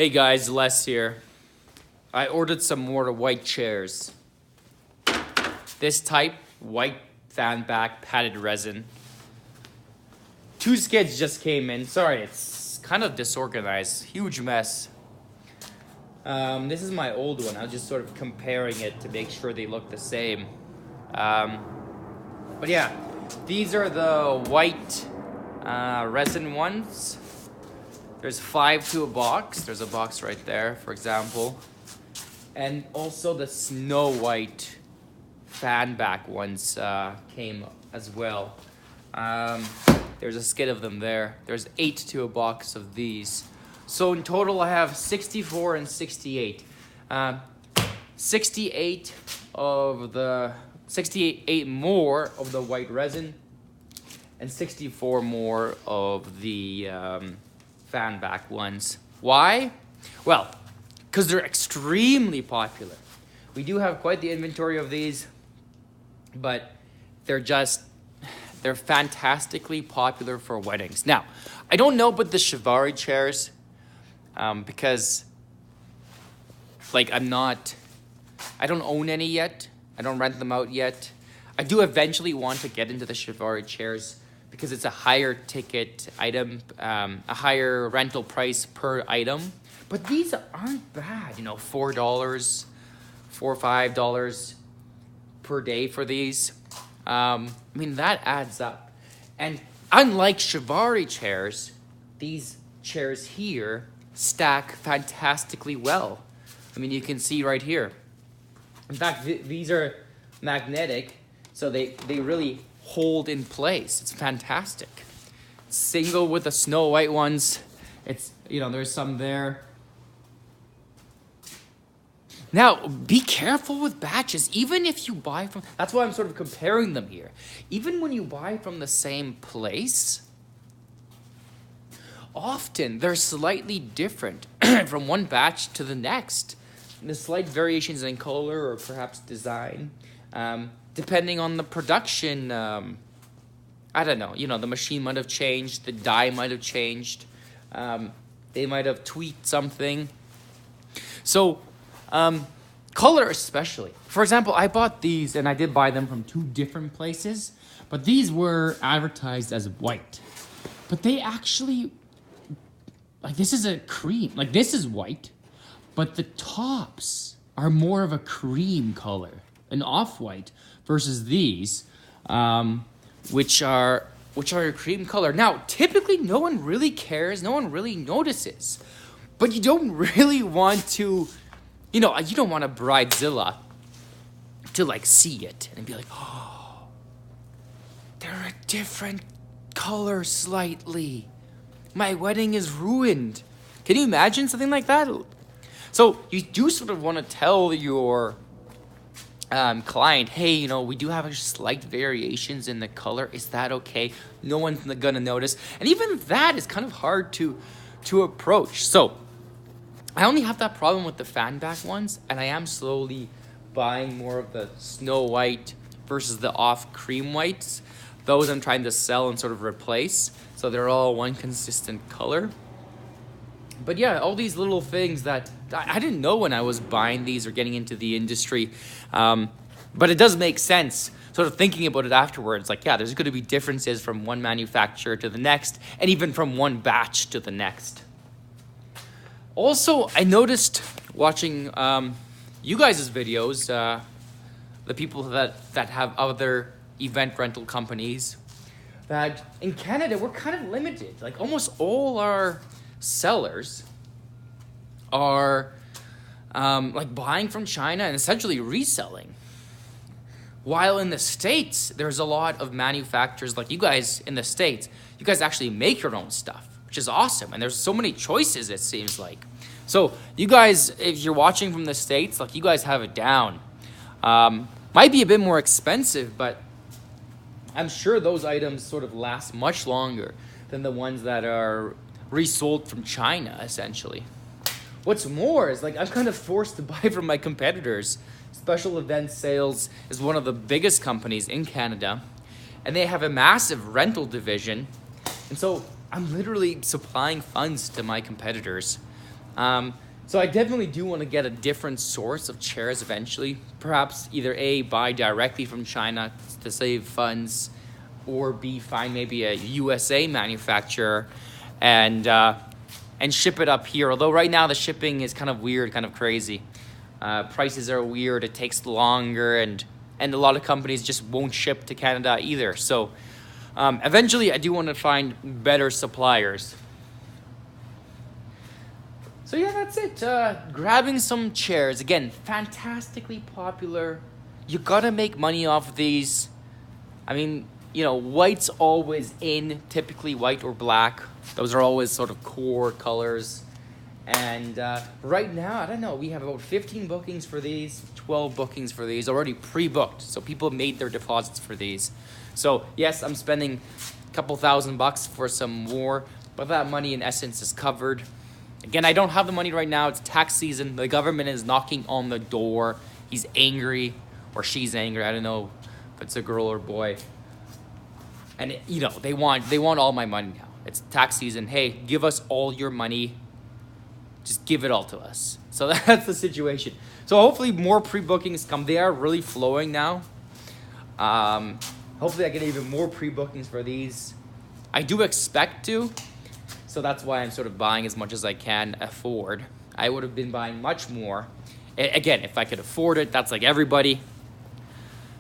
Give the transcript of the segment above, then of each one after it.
Hey guys, Les here. I ordered some more white chairs. This type, white fan back padded resin. 2 skids just came in. Sorry, it's kind of disorganized. Huge mess. This is my old one. I was just sort of comparing it to make sure they look the same. But yeah, these are the white resin ones. There's 5 to a box. There's a box right there, for example. And also the Snow White fan back ones came as well. There's a skid of them there. There's 8 to a box of these. So in total I have 64 and 68. 68 more of the white resin and 64 more of the fan back ones. Why? Well, because they're extremely popular. We do have quite the inventory of these, but they're fantastically popular for weddings. Now, I don't know about the Chiavari chairs, because like I don't own any yet. I don't rent them out yet. I do eventually want to get into the Chiavari chairs because it's a higher ticket item, a higher rental price per item. But these aren't bad, you know, $4, $4 or $5 per day for these. I mean, that adds up. And unlike Chiavari chairs, these chairs here stack fantastically well. I mean, you can see right here. In fact, these are magnetic, so they really hold in place. It's fantastic. Single with the Snow White ones. It's, you know, there's some there. Now, be careful with batches, even if you buy from, that's why I'm sort of comparing them here. Even when you buy from the same place, often they're slightly different from one batch to the next. The slight variations in color or perhaps design, depending on the production. I don't know, you know, the machine might have changed, the die might have changed, they might have tweaked something. So, color especially. For example, I bought these and I did buy them from 2 different places, but these were advertised as white. But they actually, like, this is a cream, like this is white, but the tops are more of a cream color, an off-white, versus these, which are a cream color. Now, typically no one really cares, no one really notices, but you don't really want to, you know, you don't want a bridezilla to like see it and be like, oh, they're a different color slightly. My wedding is ruined. Can you imagine something like that? So you do sort of want to tell your client, hey, you know, we do have slight variations in the color. Is that okay? No one's gonna notice. And even that is kind of hard to approach. So I only have that problem with the fan back ones, and I am slowly buying more of the Snow White versus the off cream whites. Those I'm trying to sell and sort of replace, so they're all one consistent color. But yeah, all these little things that I didn't know when I was buying these or getting into the industry, but it does make sense sort of thinking about it afterwards. Like, yeah, there's going to be differences from one manufacturer to the next, and even from one batch to the next. Also, I noticed watching you guys' videos, the people that have other event rental companies, that in Canada we're kind of limited. Like almost all our sellers are like buying from China and essentially reselling. While in the States, there's a lot of manufacturers like you guys in the States. You guys actually make your own stuff, which is awesome. And there's so many choices, it seems like. So you guys, if you're watching from the States, like you guys have it down. Might be a bit more expensive, but I'm sure those items sort of last much longer than the ones that are resold from China, essentially. What's more is, like, I'm kind of forced to buy from my competitors. Special Event Sales is one of the biggest companies in Canada, and they have a massive rental division. And so I'm literally supplying funds to my competitors. So I definitely do want to get a different source of chairs eventually. Perhaps either A, buy directly from China to save funds, or B, find maybe a USA manufacturer and ship it up here. Although right now the shipping is kind of weird, kind of crazy. Prices are weird, it takes longer, and a lot of companies just won't ship to Canada either. So eventually I do want to find better suppliers. So yeah, that's it. Grabbing some chairs. Again, fantastically popular. You gotta make money off of these. I mean, you know, white's always in, typically white or black. Those are always sort of core colors. And right now, I don't know, we have about 15 bookings for these, 12 bookings for these, already pre-booked. So people made their deposits for these. So yes, I'm spending a couple $1,000 for some more, but that money in essence is covered. Again, I don't have the money right now. It's tax season. The government is knocking on the door. He's angry, or she's angry. I don't know if it's a girl or boy. And you know, they want all my money now. It's tax season. Hey, give us all your money. Just give it all to us. So that's the situation. So hopefully more pre-bookings come. They are really flowing now. Hopefully I get even more pre-bookings for these. I do expect to. So that's why I'm sort of buying as much as I can afford. I would have been buying much more. Again, if I could afford it, that's like everybody.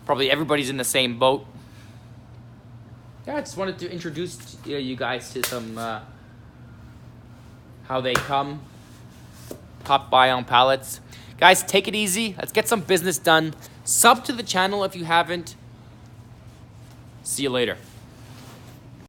Probably everybody's in the same boat. Yeah, I just wanted to introduce you guys to some, how they come. Pop by on pallets. Guys, take it easy. Let's get some business done. Sub to the channel if you haven't. See you later.